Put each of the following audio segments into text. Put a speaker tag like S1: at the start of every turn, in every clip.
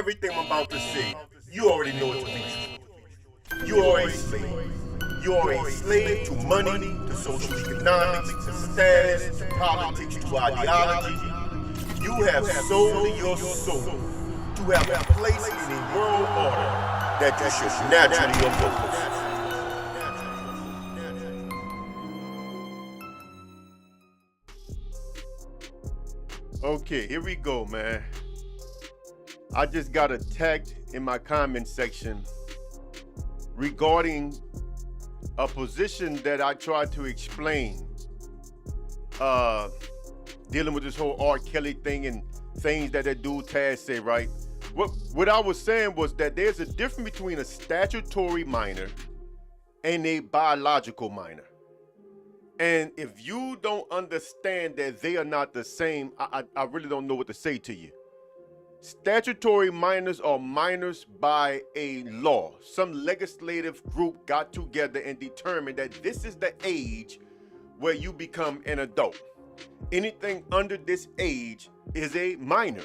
S1: everything I'm about to say, you already know it to be true. You are a slave. You are a slave to money, to social economics, to status, to politics, to ideology. You have sold your soul to have a place in a world order that you should naturally oppose. Okay, here we go, man. I just got attacked in my comment section regarding a position that I tried to explain, dealing with this whole R. Kelly thing and things that dude Taz say, right? What I was saying was that there's a difference between a statutory minor and a biological minor. And if you don't understand that they are not the same, I really don't know what to say to you. Statutory minors are minors by a law. Some legislative group got together and determined that this is the age where you become an adult. Anything under this age is a minor.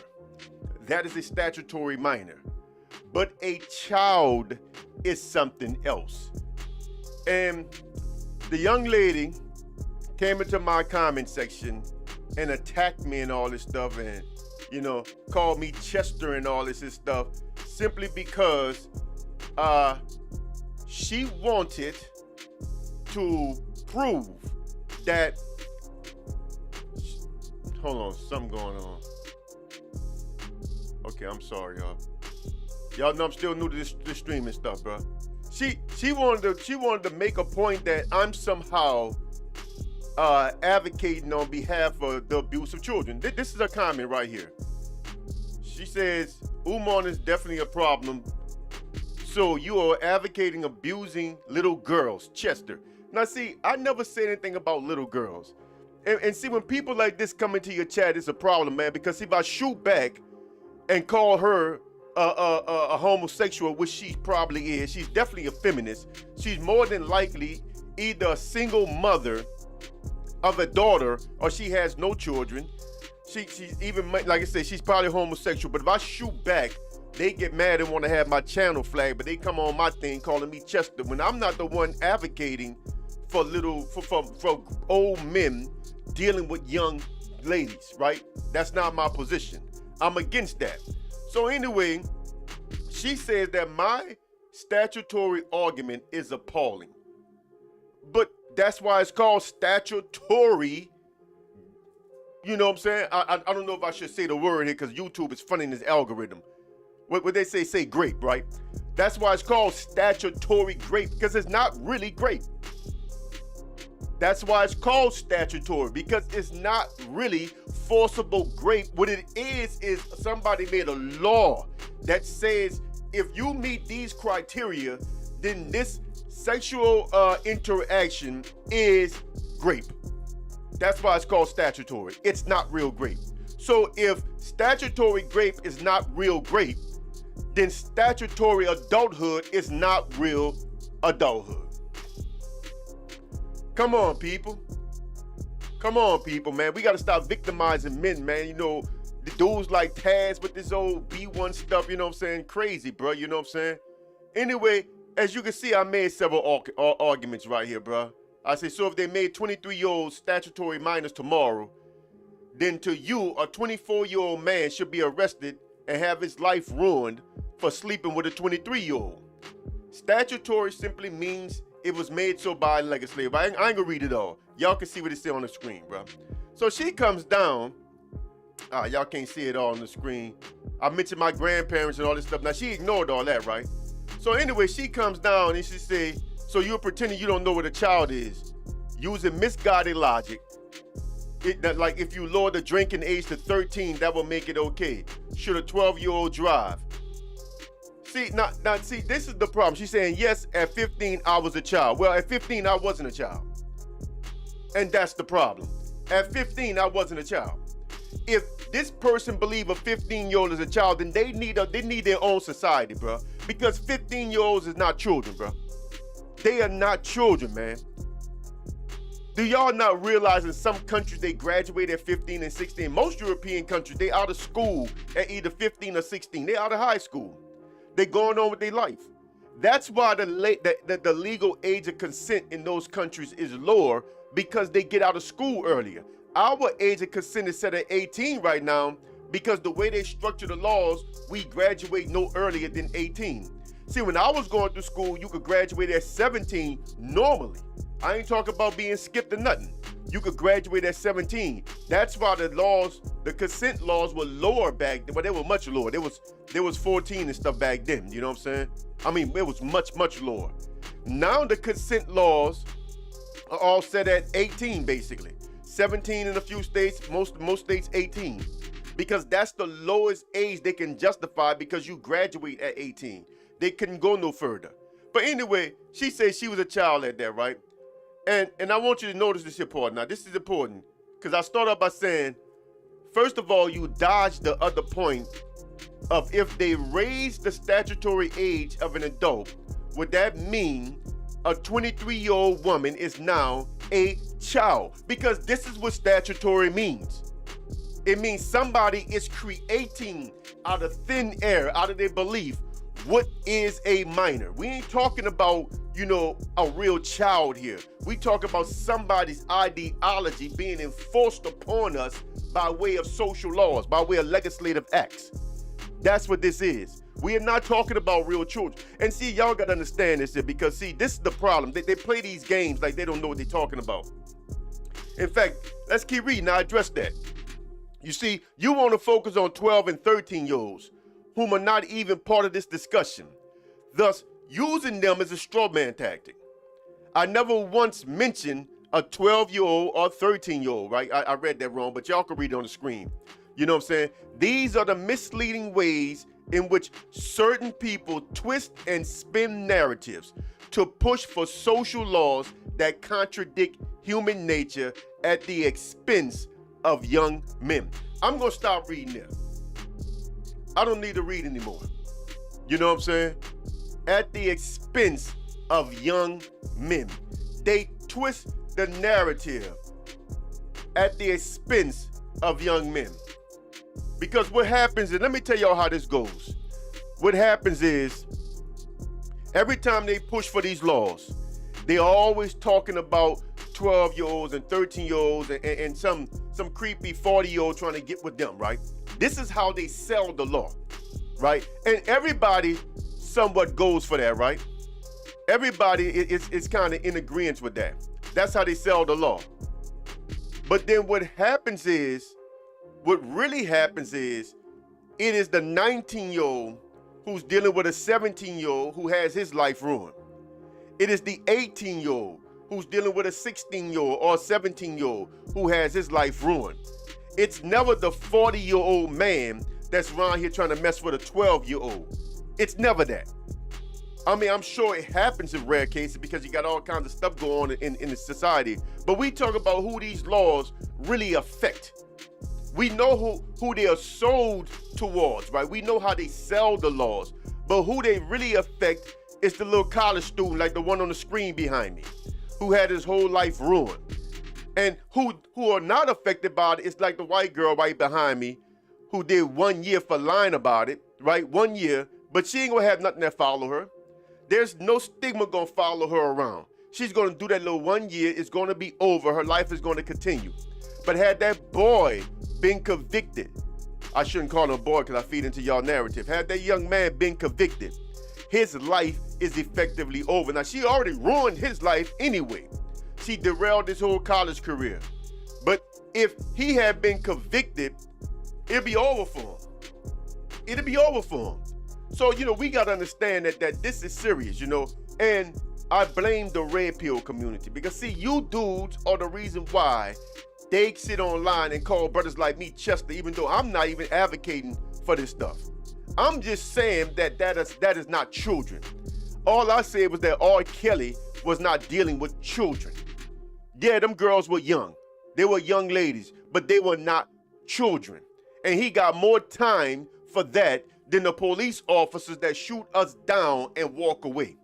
S1: That is a statutory minor. But a child is something else. And the young lady came into my comment section and attacked me and all this stuff and, you know, called me Chester and all this stuff simply because she wanted to prove that, hold on, something going on. Okay, I'm sorry, y'all. Y'all know I'm still new to this streaming stuff, bro. She wanted to make a point that I'm somehow advocating on behalf of the abuse of children. This is a comment right here. She says, Umar is definitely a problem. So you are advocating abusing little girls, Chester. Now see, I never said anything about little girls. And see, when people like this come into your chat, it's a problem, man, because if I shoot back and call her a homosexual, which she probably is, she's definitely a feminist. She's more than likely either a single mother of a daughter or she has no children. She's even, like I said, she's probably homosexual. But if I shoot back, they get mad and want to have my channel flagged, but they come on my thing calling me Chester when I'm not the one advocating for old men dealing with young ladies, right? That's not my position. I'm against that. So anyway, she says that my statutory argument is appalling. But that's why it's called statutory. You know what I'm saying? I don't know if I should say the word here because YouTube is funny in this algorithm. What they say grape, right? That's why it's called statutory grape, because it's not really grape. That's why it's called statutory, because it's not really forcible grape. What it is somebody made a law that says if you meet these criteria, then this sexual interaction is grape. That's why it's called statutory. It's not real grape. So if statutory grape is not real grape, then statutory adulthood is not real adulthood. Come on, people. Come on, people, man. We got to stop victimizing men, man. You know, the dudes like Taz with this old B1 stuff, you know what I'm saying? Crazy, bro. You know what I'm saying? Anyway, as you can see, I made several arguments right here, bro. I say, so if they made 23-year-old statutory minors tomorrow, then to you, a 24-year-old man should be arrested and have his life ruined for sleeping with a 23-year-old. Statutory simply means it was made so by a legislator. I ain't gonna read it all. Y'all can see what it says on the screen, bro. So she comes down. Y'all can't see it all on the screen. I mentioned my grandparents and all this stuff. Now, she ignored all that, right? So anyway, she comes down and she say, so you're pretending you don't know what a child is, using misguided logic. Like if you lower the drinking age to 13, that will make it okay. Should a 12-year-old drive? See, now, see, this is the problem. She's saying, yes, at 15, I was a child. Well, at 15, I wasn't a child. And that's the problem. At 15, I wasn't a child. If this person believe a 15-year-old is a child, then they need their own society, bro. Because 15-year-olds is not children, bro. They are not children, man. Do y'all not realize in some countries they graduate at 15 and 16? Most European countries, they out of school at either 15 or 16. They out of high school. They going on with their life. That's why the legal age of consent in those countries is lower, because they get out of school earlier. Our age of consent is set at 18 right now because the way they structure the laws, we graduate no earlier than 18. See, when I was going through school, you could graduate at 17 normally. I ain't talking about being skipped or nothing. You could graduate at 17. That's why the laws, the consent laws were lower back then. Well, they were much lower. There was 14 and stuff back then. You know what I'm saying? I mean, it was much, much lower. Now the consent laws are all set at 18, basically. 17 in a few states, most states 18. Because that's the lowest age they can justify, because you graduate at 18. They couldn't go no further. But anyway, she said she was a child at that, right? And I want you to notice this important. Now, this is important, because I start out by saying, first of all, you dodge the other point of if they raise the statutory age of an adult, would that mean a 23-year-old woman is now a child? Because this is what statutory means. It means somebody is creating out of thin air, out of their belief, what is a minor. We ain't talking about, a real child here. We talk about somebody's ideology being enforced upon us by way of social laws, by way of legislative acts. That's what this is. We are not talking about real children. And see, y'all got to understand this here, because see, this is the problem. They play these games like they don't know what they're talking about. In fact, let's keep reading. I address that. You see, you want to focus on 12 and 13-year-olds whom are not even part of this discussion, thus using them as a straw man tactic. I never once mentioned a 12-year-old or 13-year-old, right? I read that wrong, but y'all can read it on the screen. You know what I'm saying? These are the misleading ways in which certain people twist and spin narratives to push for social laws that contradict human nature at the expense of young men. I'm going to stop reading there. I don't need to read anymore. You know what I'm saying? At the expense of young men. They twist the narrative at the expense of young men. Because what happens is, let me tell y'all how this goes. What happens is, every time they push for these laws, they're always talking about 12-year-olds and 13-year-olds and some creepy 40-year-old trying to get with them, right? This is how they sell the law, right? And everybody somewhat goes for that, right? Everybody is kind of in agreement with that. That's how they sell the law. But then what really happens is, it is the 19-year-old who's dealing with a 17-year-old who has his life ruined. It is the 18-year-old who's dealing with a 16-year-old or 17-year-old who has his life ruined. It's never the 40-year-old man that's around here trying to mess with a 12-year-old. It's never that. I mean, I'm sure it happens in rare cases because you got all kinds of stuff going on in the society. But we talk about who these laws really affect. We know who they are sold towards, right? We know how they sell the laws. But who they really affect is the little college student, like the one on the screen behind me, who had his whole life ruined. And who are not affected by it, it's like the white girl right behind me who did 1 year for lying about it, right? 1 year, but she ain't gonna have nothing that follow her. There's no stigma gonna follow her around. She's gonna do that little 1 year, it's gonna be over, her life is gonna continue. But had that boy been convicted, I shouldn't call him a boy because I feed into y'all narrative, had that young man been convicted, his life is effectively over. Now, she already ruined his life anyway. She derailed his whole college career. But if he had been convicted, it'd be over for him. It'd be over for him. So, we got to understand that this is serious, and I blame the red pill community because, see, you dudes are the reason why they sit online and call brothers like me Chester, even though I'm not even advocating for this stuff. I'm just saying that is not children. All I said was that R. Kelly was not dealing with children. Yeah, them girls were young. They were young ladies, but they were not children. And he got more time for that than the police officers that shoot us down and walk away.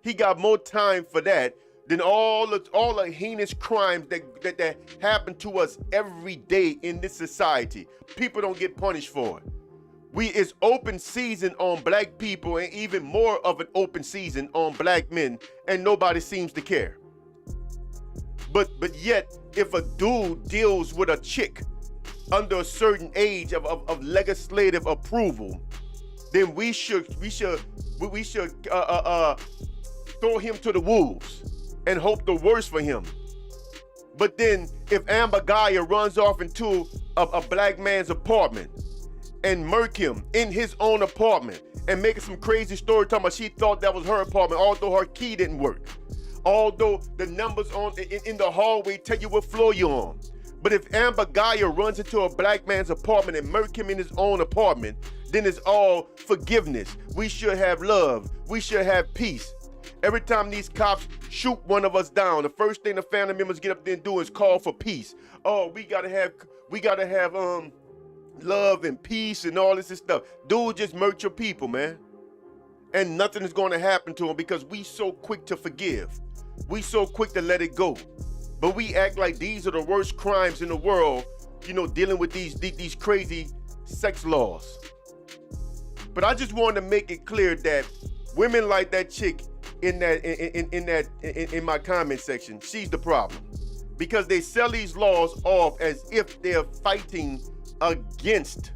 S1: He got more time for that then all the heinous crimes that happen to us every day in this society, people don't get punished for it. It's open season on black people, and even more of an open season on black men, and nobody seems to care. But yet, if a dude deals with a chick under a certain age of legislative approval, then we should throw him to the wolves and hope the worst for him. But then if Amber Gaia runs off into a black man's apartment and murk him in his own apartment and making some crazy story talking about she thought that was her apartment, although her key didn't work, although the numbers in the hallway tell you what floor you're on. But if Amber Gaia runs into a black man's apartment and murk him in his own apartment, then it's all forgiveness. We should have love. We should have peace. Every time these cops shoot one of us down, the first thing the family members get up there and do is call for peace. Oh, we gotta have love and peace and all this stuff. Dude, just murk your people, man. And nothing is going to happen to him because we so quick to forgive. We so quick to let it go. But we act like these are the worst crimes in the world, dealing with these crazy sex laws. But I just wanted to make it clear that women like that chick in my comment section, she's the problem. Because they sell these laws off as if they're fighting against,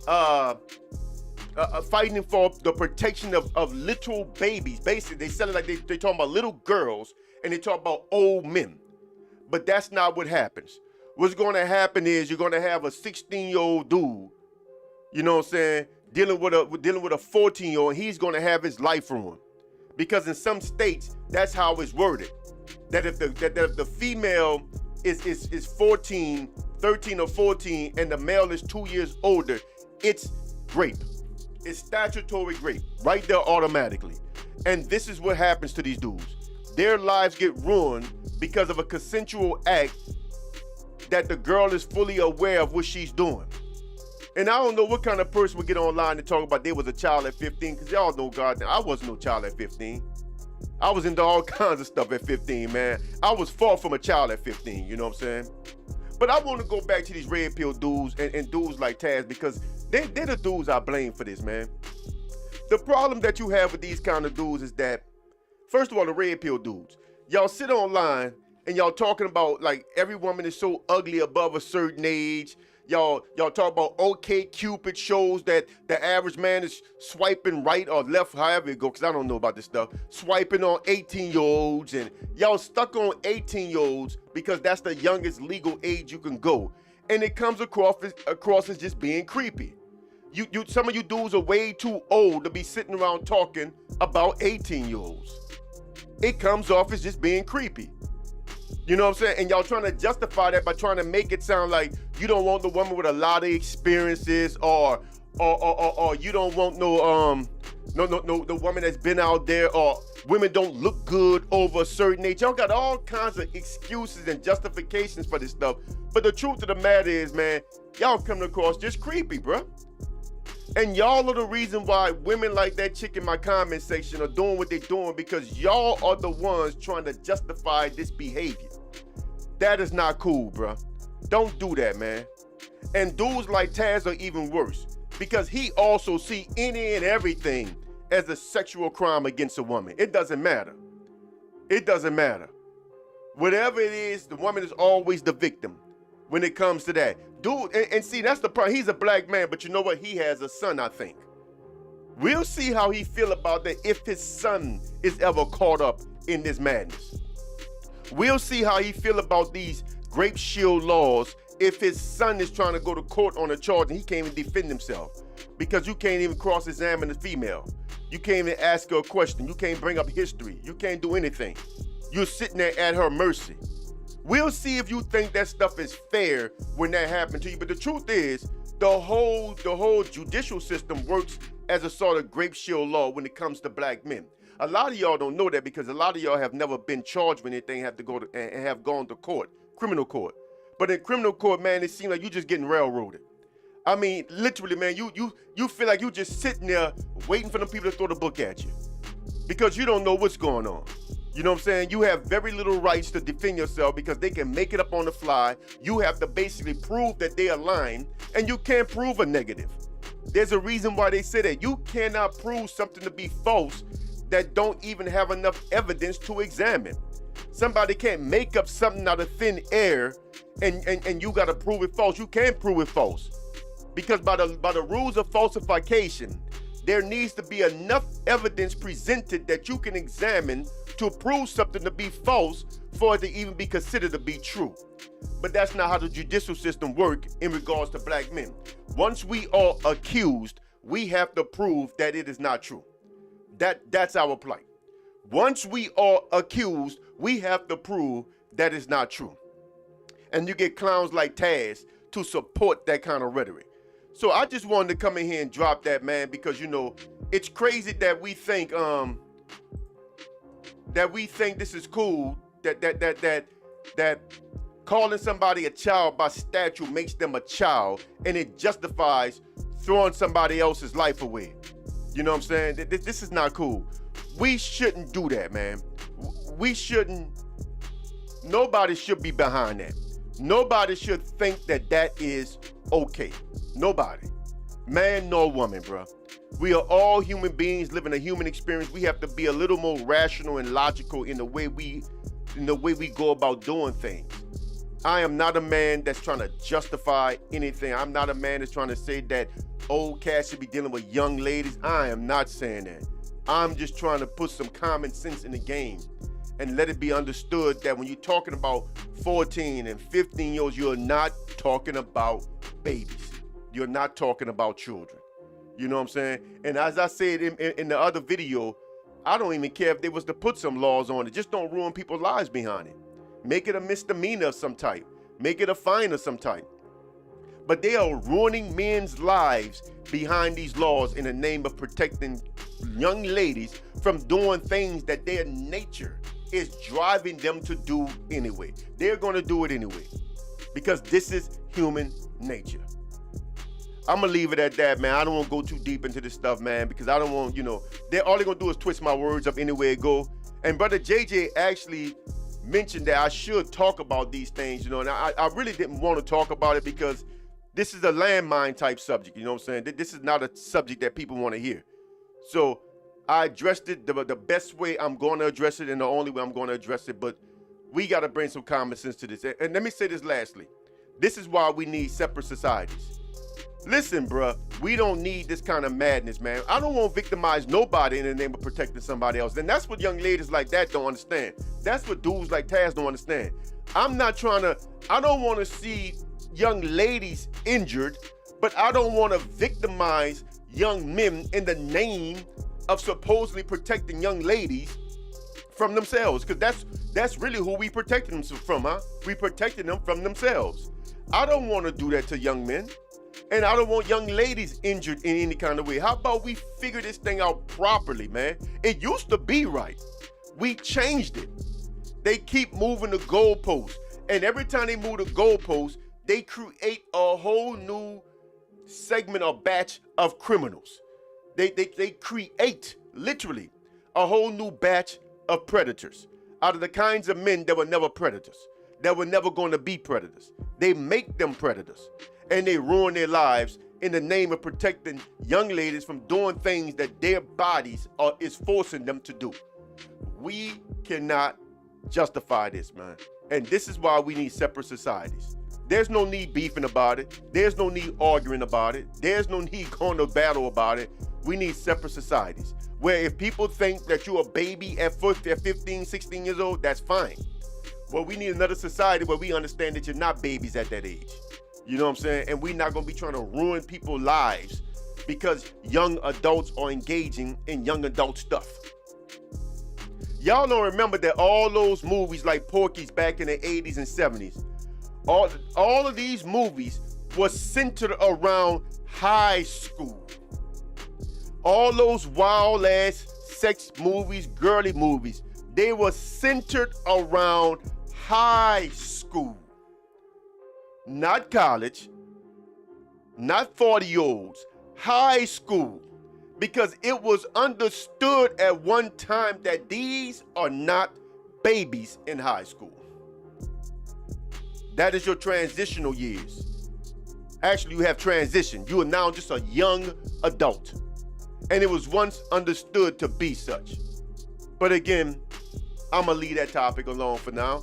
S1: fighting for the protection of little babies. Basically, they sell it like they talking about little girls and they talk about old men. But that's not what happens. What's going to happen is you're going to have a 16-year-old dude, you know what I'm saying, dealing with a 14-year-old, and he's going to have his life ruined. Because in some states, that's how it's worded. That if the female is 13 or 14, and the male is 2 years older, it's rape. It's statutory rape right there automatically. And this is what happens to these dudes. Their lives get ruined because of a consensual act that the girl is fully aware of what she's doing. And I don't know what kind of person would get online and talk about they was a child at 15, because y'all know goddamn, I wasn't no child at 15. I was into all kinds of stuff at 15, man. I was far from a child at 15, you know what I'm saying? But I want to go back to these red pill dudes and dudes like Taz, because they're the dudes I blame for this, man. The problem that you have with these kind of dudes is that, first of all, the red pill dudes, y'all sit online and y'all talking about like every woman is so ugly above a certain age. Y'all talk about OkCupid shows that the average man is swiping right or left, however it goes, because I don't know about this stuff, swiping on 18-year-olds, and y'all stuck on 18-year-olds because that's the youngest legal age you can go. And it comes across as just being creepy. Some of you dudes are way too old to be sitting around talking about 18-year-olds. It comes off as just being creepy. You know what I'm saying? And y'all trying to justify that by trying to make it sound like you don't want the woman with a lot of experiences, or you don't want no the woman that's been out there, or women don't look good over a certain age. Y'all got all kinds of excuses and justifications for this stuff. But the truth of the matter is, man, y'all coming across just creepy, bruh. And y'all are the reason why women like that chick in my comment section are doing what they're doing, because y'all are the ones trying to justify this behavior. That is not cool, bruh. Don't do that, man. And dudes like Taz are even worse, because he also see any and everything as a sexual crime against a woman. It doesn't matter. It doesn't matter. Whatever it is, the woman is always the victim when it comes to that. Dude, and see, that's the problem. He's a black man, but you know what? He has a son, I think. We'll see how he feel about that if his son is ever caught up in this madness. We'll see how he feel about these grape shield laws if his son is trying to go to court on a charge and he can't even defend himself, because you can't even cross-examine the female. You can't even ask her a question. You can't bring up history. You can't do anything. You're sitting there at her mercy. We'll see if you think that stuff is fair when that happened to you. But the truth is, the whole judicial system works as a sort of grape shield law when it comes to black men. A lot of y'all don't know that, because a lot of y'all have never been charged with anything, have to go to and have gone to court, criminal court. But in criminal court, man, it seems like you just getting railroaded. I mean, literally, man, you feel like you just sitting there waiting for them people to throw the book at you, because you don't know what's going on. You know what I'm saying? You have very little rights to defend yourself because they can make it up on the fly. You have to basically prove that they are lying, and you can't prove a negative. There's a reason why they say that. You cannot prove something to be false that don't even have enough evidence to examine. Somebody can't make up something out of thin air and you gotta prove it false. You can't prove it false. Because by the rules of falsification, there needs to be enough evidence presented that you can examine to prove something to be false for it to even be considered to be true. But that's not how the judicial system works in regards to black men. Once we are accused, we have to prove that it is not true. That's our plight. Once we are accused, we have to prove that it's not true. And you get clowns like Taz to support that kind of rhetoric. So I just wanted to come in here and drop that, man, because, you know, it's crazy that we think this is cool, that calling somebody a child by statute makes them a child, and it justifies throwing somebody else's life away. You know what I'm saying? This is not cool. We shouldn't do that, man. We shouldn't. Nobody should be behind that. Nobody should think that that is okay. Nobody. Man nor woman, bro. We are all human beings living a human experience. We have to be a little more rational and logical in the way we go about doing things. I am not a man that's trying to justify anything. I'm not a man that's trying to say that old cats should be dealing with young ladies. I am not saying that. I'm just trying to put some common sense in the game and let it be understood that when you're talking about 14 and 15-year-olds, you're not talking about babies. You're not talking about children. You know what I'm saying? And as I said in the other video, I don't even care if they was to put some laws on it. Just don't ruin people's lives behind it. Make it a misdemeanor of some type. Make it a fine of some type. But they are ruining men's lives behind these laws in the name of protecting young ladies from doing things that their nature is driving them to do anyway. They're going to do it anyway because this is human nature. I'm going to leave it at that, man. I don't want to go too deep into this stuff, man, because I don't want, all they're going to do is twist my words up anywhere it go. And Brother JJ actually mentioned that I should talk about these things, and I really didn't want to talk about it because this is a landmine type subject, you know what I'm saying? This is not a subject that people want to hear. So I addressed it the best way I'm going to address it and the only way I'm going to address it, but we got to bring some common sense to this. And let me say this lastly. This is why we need separate societies. Listen, bruh, we don't need this kind of madness, man. I don't want to victimize nobody in the name of protecting somebody else. And that's what young ladies like that don't understand. That's what dudes like Taz don't understand. I don't want to see young ladies injured, but I don't want to victimize young men in the name of supposedly protecting young ladies from themselves, because that's really who we protecting them from, huh? We protecting them from themselves. I don't want to do that to young men, and I don't want young ladies injured in any kind of way. How about we figure this thing out properly, man? It used to be right. We changed it. They keep moving the goalposts, and every time they move the goalposts, they create a whole new segment or batch of criminals. They create, literally, a whole new batch of predators out of the kinds of men that were never predators, that were never going to be predators. They make them predators, and they ruin their lives in the name of protecting young ladies from doing things that their bodies is forcing them to do. We cannot justify this, man. And this is why we need separate societies. There's no need beefing about it. There's no need arguing about it. There's no need going to battle about it. We need separate societies where if people think that you're a baby at 15, 16 years old, that's fine. Well, we need another society where we understand that you're not babies at that age. You know what I'm saying? And we're not going to be trying to ruin people's lives because young adults are engaging in young adult stuff. Y'all don't remember that all those movies like Porky's back in the 80s and 70s, all of these movies were centered around high school. All those wild ass sex movies, girly movies, they were centered around high school. Not college, not 40-year-olds, high school. Because it was understood at one time that these are not babies in high school. That is your transitional years. Actually, you have transitioned. You are now just a young adult. And it was once understood to be such. But again, I'm going to leave that topic alone for now.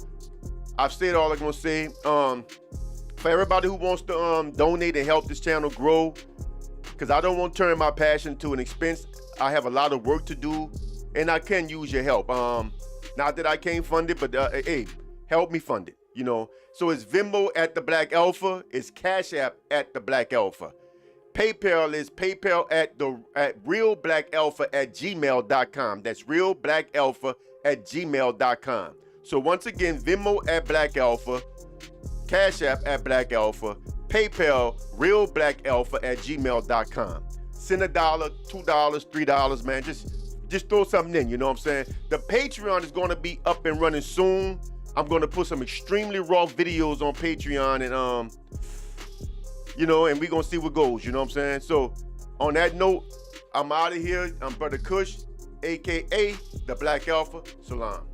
S1: I've said all I'm going to say. For everybody who wants to donate and help this channel grow, because I don't want to turn my passion to an expense. I have a lot of work to do, and I can use your help. Not that I can't fund it, but hey, help me fund it, you know. So it's Venmo at the Black Alpha. It's Cash App at the Black Alpha. PayPal is PayPal at realblackalpha@gmail.com. That's realblackalpha@gmail.com. So once again, Venmo at Black Alpha, Cash App at Black Alpha, PayPal realblackalpha@gmail.com. Send $1, $2, $3, man. Just throw something in, you know what I'm saying? The Patreon is going to be up and running soon. I'm going to put some extremely raw videos on Patreon, and you know, and we're going to see what goes, you know what I'm saying? So on that note, I'm out of here. I'm Brother Kush, aka the Black Alpha. Salam.